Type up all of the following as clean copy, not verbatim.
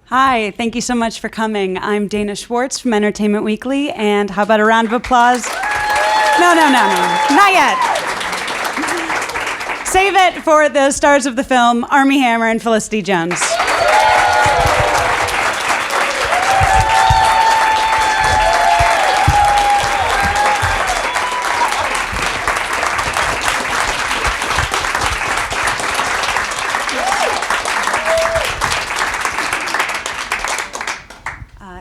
Hi, thank you so much for coming. I'm Dana Schwartz from Entertainment Weekly, and how about a round of applause? No, not yet. Save it for the stars of the film, Armie Hammer and Felicity Jones.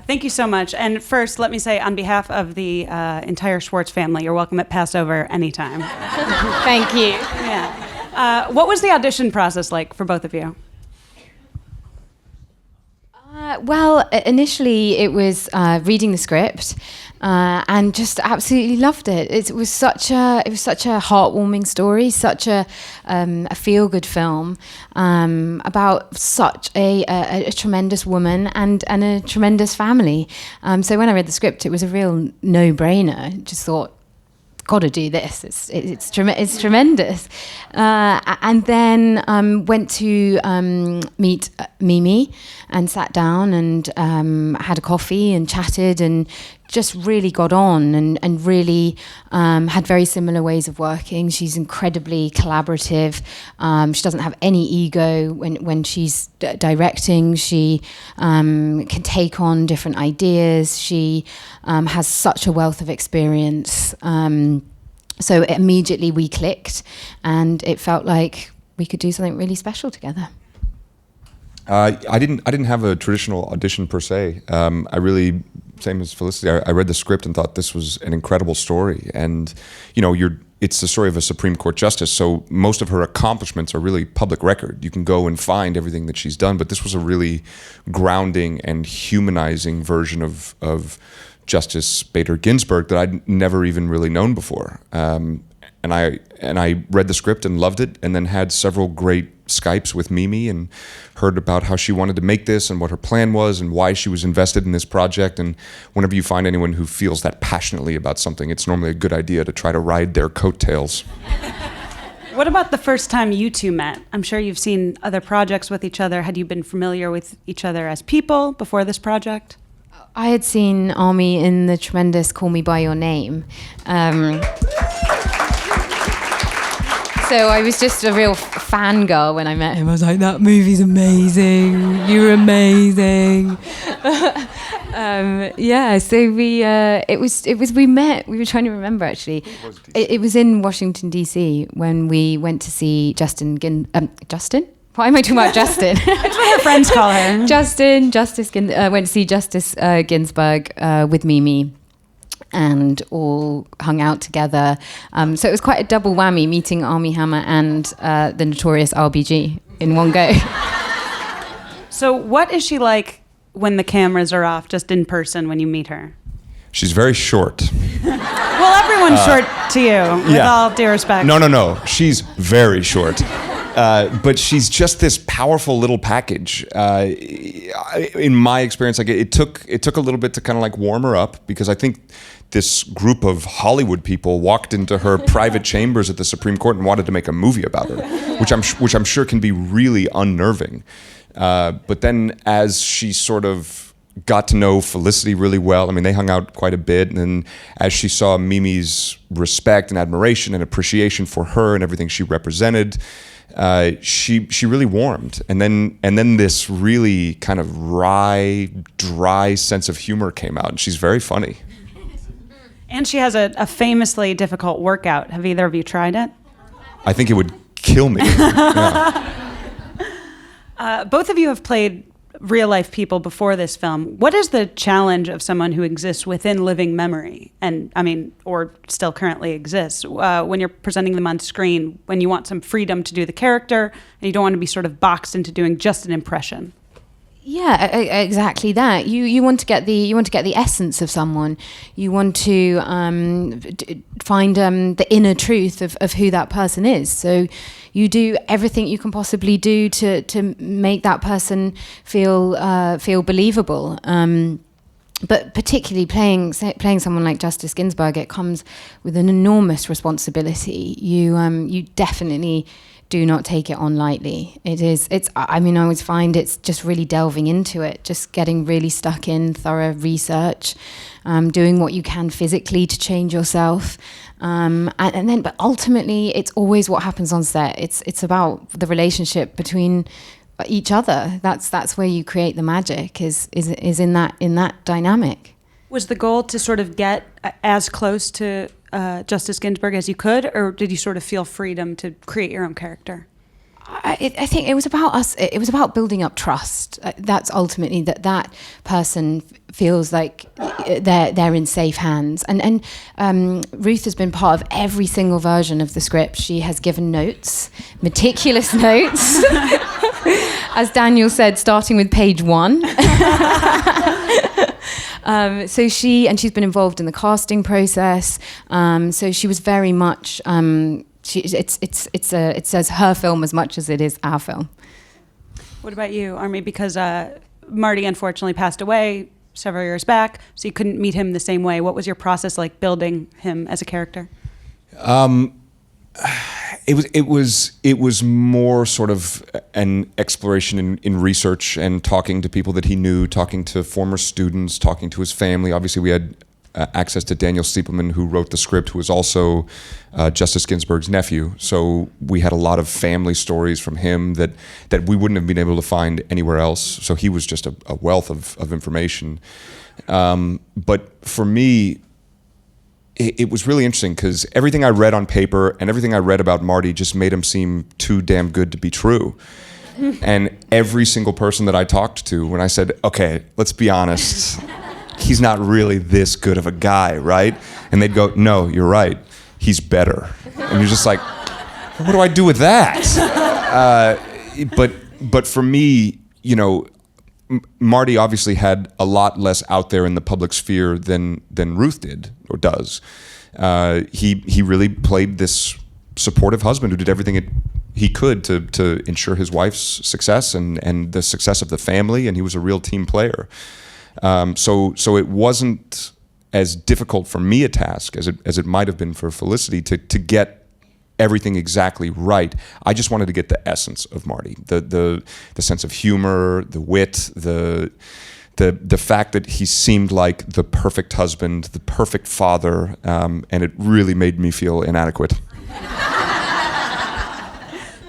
Thank you so much. And first, let me say, on behalf of the entire Schwartz family, you're welcome at Passover anytime. Thank you. Yeah. What was the audition process like for both of you? Well, initially it was reading the script and just absolutely loved it. It was such a heartwarming story, such a feel-good film about such a tremendous woman and a tremendous family. So when I read the script, it was a real no-brainer. Just thought, got to do this. It's tremendous. And then went to meet Mimi and sat down and had a coffee and chatted and just really got on and really had very similar ways of working. She's incredibly collaborative. She doesn't have any ego when she's directing. She can take on different ideas. She has such a wealth of experience. So immediately we clicked, and it felt like we could do something really special together. I didn't have a traditional audition per se. I really, same as Felicity, I read the script and thought this was an incredible story. And it's the story of a Supreme Court justice, so most of her accomplishments are really public record. You can go and find everything that she's done, but this was a really grounding and humanizing version of Justice Bader Ginsburg that I'd never even really known before. And I read the script and loved it, and then had several great Skypes with Mimi and heard about how she wanted to make this and what her plan was and why she was invested in this project. And whenever you find anyone who feels that passionately about something, it's normally a good idea to try to ride their coattails. What about the first time you two met? I'm sure you've seen other projects with each other. Had you been familiar with each other as people before this project? I had seen Armie in the tremendous Call Me By Your Name. So I was just a real fangirl when I met him. I was like, that movie's amazing. You're amazing. So we met. We were trying to remember, actually. It was in Washington, D.C. when we went to see Justin? Why am I talking about Justin? That's what her friends call her. Went to see Justice Ginsburg with Mimi, and all hung out together. So it was quite a double whammy, meeting Armie Hammer and the notorious RBG in one go. So what is she like when the cameras are off, just in person when you meet her? She's very short. Well, everyone's short to you, with all due respect. No. She's very short. But she's just this powerful little package. In my experience, it took a little bit to kind of like warm her up, because I think this group of Hollywood people walked into her private chambers at the Supreme Court and wanted to make a movie about her, which I'm sure can be really unnerving. But then as she sort of got to know Felicity really well, I mean, they hung out quite a bit, and then as she saw Mimi's respect and admiration and appreciation for her and everything she represented, she really warmed, and then this really kind of wry, dry sense of humor came out, and she's very funny. And she has a famously difficult workout. Have either of you tried it? I think it would kill me. Yeah. Both of you have played real-life people before this film. What is the challenge of someone who exists within living memory, or still currently exists, when you're presenting them on screen, when you want some freedom to do the character and you don't want to be sort of boxed into doing just an impression? Yeah, exactly that. You want to get the essence of someone. You want to find the inner truth of who that person is. So you do everything you can possibly do to make that person feel believable. But particularly playing someone like Justice Ginsburg, it comes with an enormous responsibility. You definitely do not take it on lightly. I always find it's just really delving into it, just getting really stuck in thorough research, doing what you can physically to change yourself. But ultimately, it's always what happens on set. It's about the relationship between each other. That's where you create the magic. Is in that dynamic. Was the goal to sort of get as close to Justice Ginsburg as you could, or did you sort of feel freedom to create your own character? I think it was about us. It was about building up trust. That's ultimately that person feels like they're in safe hands. And Ruth has been part of every single version of the script. She has given notes, meticulous notes, as Daniel said, starting with page 1. So she's been involved in the casting process. So she was very much. It's as her film as much as it is our film. What about you, Armie? Because Marty unfortunately passed away several years back, so you couldn't meet him the same way. What was your process like building him as a character? It was more sort of an exploration in research and talking to people that he knew, talking to former students, talking to his family. Obviously, we had access to Daniel Stiepelman, who wrote the script, who was also Justice Ginsburg's nephew. So we had a lot of family stories from him that we wouldn't have been able to find anywhere else. So he was just a wealth of information. But for me, it was really interesting because everything I read on paper and everything I read about Marty just made him seem too damn good to be true. And every single person that I talked to, when I said, okay, let's be honest, he's not really this good of a guy, right? And they'd go, no, you're right, he's better. And you're just like, what do I do with that? But for me, you know, Marty obviously had a lot less out there in the public sphere than Ruth did or does. He really played this supportive husband who did everything he could to ensure his wife's success and the success of the family, and he was a real team player. So it wasn't as difficult for me a task as it might have been for Felicity to get everything exactly right. I just wanted to get the essence of Marty, the sense of humor, the wit, the fact that he seemed like the perfect husband, the perfect father, and it really made me feel inadequate.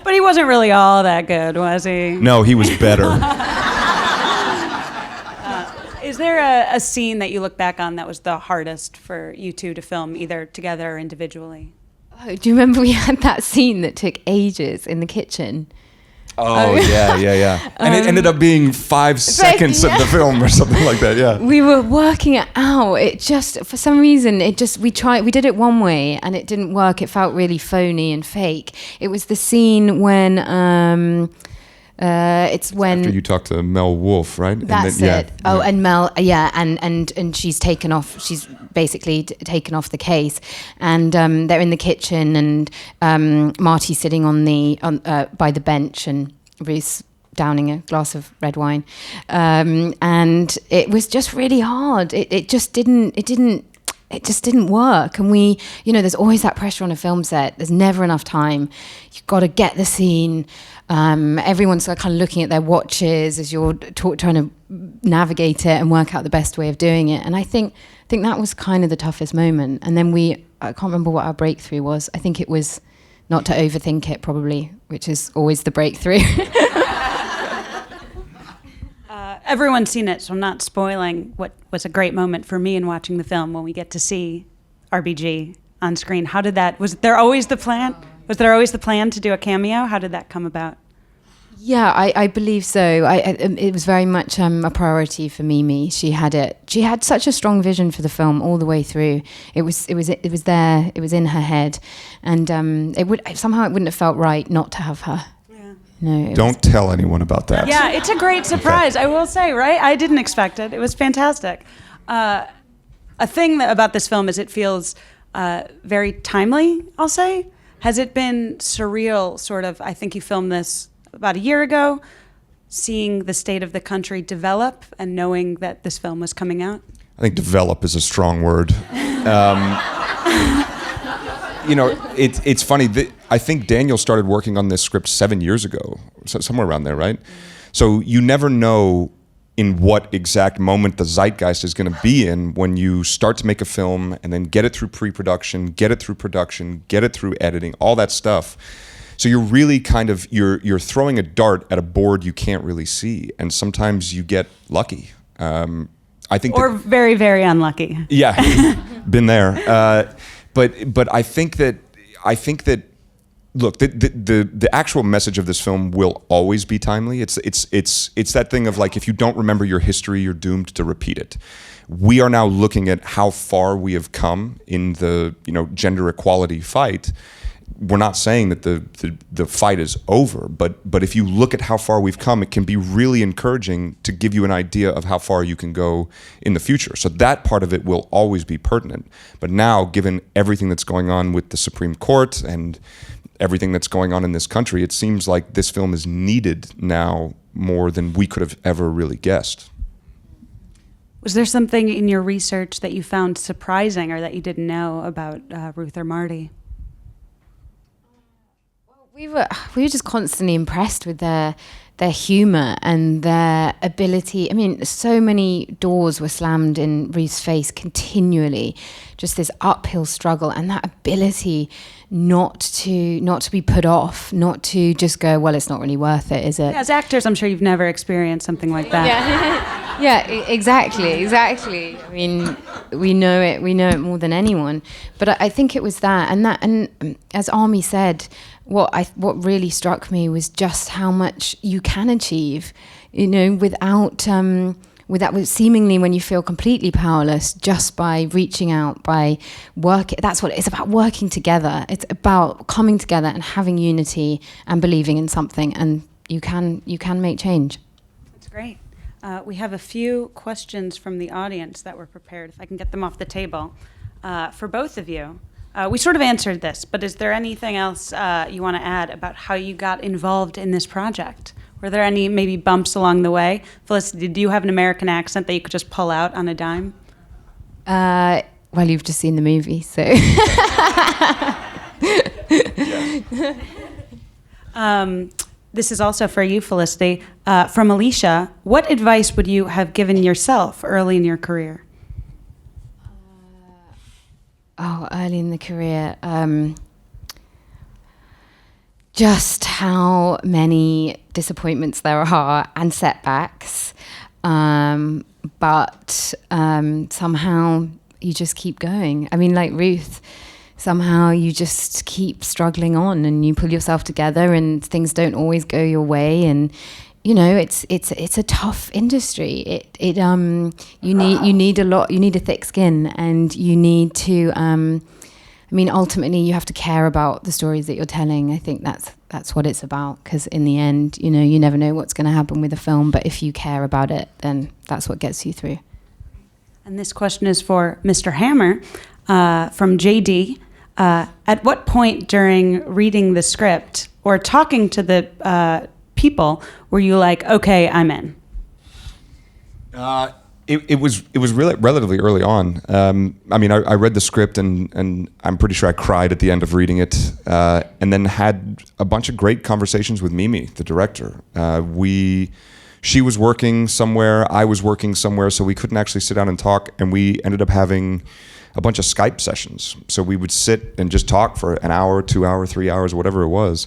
But he wasn't really all that good, was he? No, he was better. Is there a scene that you look back on that was the hardest for you two to film, either together or individually? Oh, do you remember we had that scene that took ages in the kitchen? Oh, yeah. And it ended up being 5 seconds of the film or something like that, yeah. We were working it out. It just, for some reason, we did it one way and it didn't work. It felt really phony and fake. It was the scene when, After you talk to Mel Wolfe, right? That's it. Oh, and Mel, yeah, and she's taken off. She's basically taken off the case, and they're in the kitchen, and Marty's sitting by the bench, and Ruth's downing a glass of red wine, and it was just really hard. It just didn't work. And we, there's always that pressure on a film set. There's never enough time. You've got to get the scene. Everyone's kind of looking at their watches as you're trying to navigate it and work out the best way of doing it. And I think that was kind of the toughest moment. And then I can't remember what our breakthrough was. I think it was not to overthink it, probably, which is always the breakthrough. Everyone's seen it, so I'm not spoiling what was a great moment for me in watching the film when we get to see RBG on screen. Was there always the plan? Was there always the plan to do a cameo? How did that come about? Yeah, I believe so. It was very much a priority for Mimi. She had such a strong vision for the film all the way through. It was there. It was in her head, and it wouldn't have felt right not to have her. No, don't tell anyone about that. Yeah, it's a great surprise, I will say, right? I didn't expect it. It was fantastic. A thing about this film is it feels very timely, I'll say. Has it been surreal, sort of, I think you filmed this about a year ago, seeing the state of the country develop and knowing that this film was coming out? I think develop is a strong word. it's funny. I think Daniel started working on this script 7 years ago, so somewhere around there, right? So you never know in what exact moment the zeitgeist is going to be in when you start to make a film and then get it through pre-production, get it through production, get it through editing, all that stuff. So you're really kind of, you're throwing a dart at a board you can't really see. And sometimes you get lucky. I think or very, very unlucky. Yeah, been there. But I think that look, the actual message of this film will always be timely. It's that thing of like, if you don't remember your history, you're doomed to repeat it. We are now looking at how far we have come in the gender equality fight. We're not saying that the fight is over, but if you look at how far we've come, it can be really encouraging to give you an idea of how far you can go in the future. So that part of it will always be pertinent. But now, given everything that's going on with the Supreme Court and everything that's going on in this country, it seems like this film is needed now more than we could have ever really guessed. Was there something in your research that you found surprising or that you didn't know about Ruth or Marty? We were just constantly impressed with their humor and their ability. I mean, so many doors were slammed in Ruth's face continually, just this uphill struggle, and that ability not to be put off, not to just go, well, it's not really worth it, is it? Yeah, as actors, I'm sure you've never experienced something like that. Yeah, yeah, exactly. I mean, we know it more than anyone. But I think it was that, and as Armie said, what really struck me was just how much you can achieve, without seemingly, when you feel completely powerless, just by reaching out, by working. That's what it's about, working together. It's about coming together and having unity and believing in something, and you can make change. That's great. We have a few questions from the audience that were prepared, if I can get them off the table, for both of you. We sort of answered this, but is there anything else you want to add about how you got involved in this project? Were there any maybe bumps along the way? Felicity, do you have an American accent that you could just pull out on a dime? Well, you've just seen the movie, so. This is also for you, Felicity. From Alicia, what advice would you have given yourself early in your career? Early in the career, just how many disappointments there are and setbacks, but somehow you just keep going. I mean, like Ruth, somehow you just keep struggling on and you pull yourself together, and things don't always go your way, and it's a tough industry. You need a thick skin, and you need to. Ultimately, you have to care about the stories that you're telling. I think that's what it's about. Because in the end, you never know what's going to happen with a film. But if you care about it, then that's what gets you through. And this question is for Mr. Hammer, from JD. At what point during reading the script or talking to the people were you like, okay, I'm in? It was really relatively early on. I read the script and I'm pretty sure I cried at the end of reading it, and then had a bunch of great conversations with Mimi, the director. She was working somewhere, I was working somewhere, so we couldn't actually sit down and talk, and we ended up having a bunch of Skype sessions. So we would sit and just talk for an hour, 2 hours, 3 hours, whatever it was.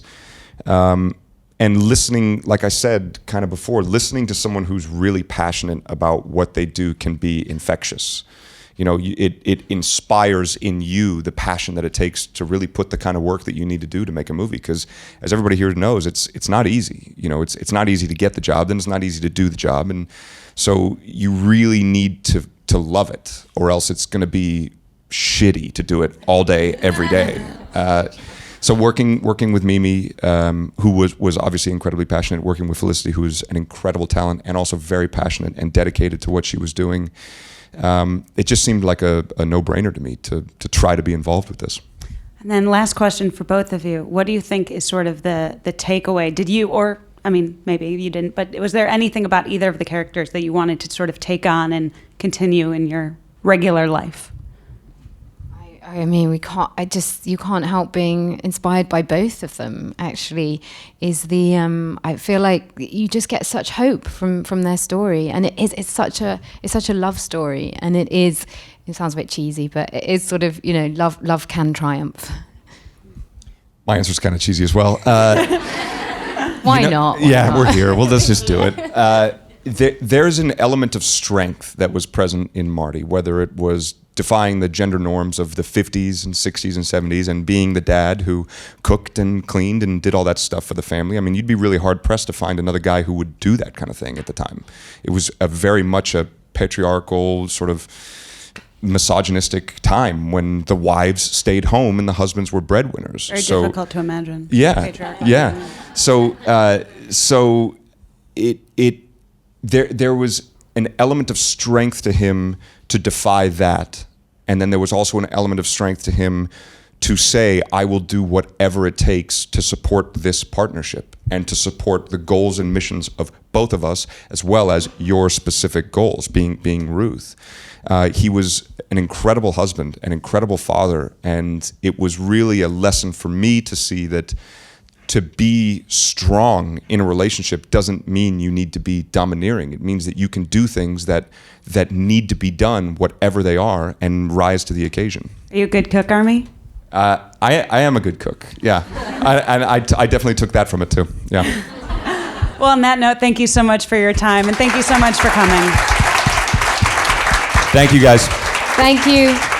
And listening, like I said kind of before, listening to someone who's really passionate about what they do can be infectious. It inspires in you the passion that it takes to really put the kind of work that you need to do to make a movie. Because as everybody here knows, it's not easy. It's not easy to get the job, then it's not easy to do the job. And so you really need to love it, or else it's going to be shitty to do it all day, every day. So working with Mimi, who was obviously incredibly passionate, working with Felicity, who is an incredible talent and also very passionate and dedicated to what she was doing, it just seemed like a no-brainer to me to try to be involved with this. And then last question for both of you. What do you think is sort of the takeaway? Did you, or maybe you didn't, but was there anything about either of the characters that you wanted to sort of take on and continue in your regular life? I mean, you can't help being inspired by both of them, actually. I feel like you just get such hope from their story. And it's such a love story. And it sounds a bit cheesy, but it is sort of, love can triumph. My answer's kind of cheesy as well. Why not? We're here. Well, let's just do it. There's an element of strength that was present in Marty, whether it was defying the gender norms of the 50s and 60s and 70s and being the dad who cooked and cleaned and did all that stuff for the family. I mean, you'd be really hard-pressed to find another guy who would do that kind of thing at the time. It was very much a patriarchal, sort of misogynistic time when the wives stayed home and the husbands were breadwinners. Very difficult to imagine. Yeah, yeah. So there was an element of strength to him to defy that, and then there was also an element of strength to him to say, I will do whatever it takes to support this partnership and to support the goals and missions of both of us, as well as your specific goals, being Ruth. He was an incredible husband, an incredible father, and it was really a lesson for me to see that to be strong in a relationship doesn't mean you need to be domineering. It means that you can do things that need to be done, whatever they are, and rise to the occasion. Are you a good cook, Armie? I am a good cook, yeah. I definitely took that from it too, yeah. Well, on that note, thank you so much for your time, and thank you so much for coming. Thank you, guys. Thank you.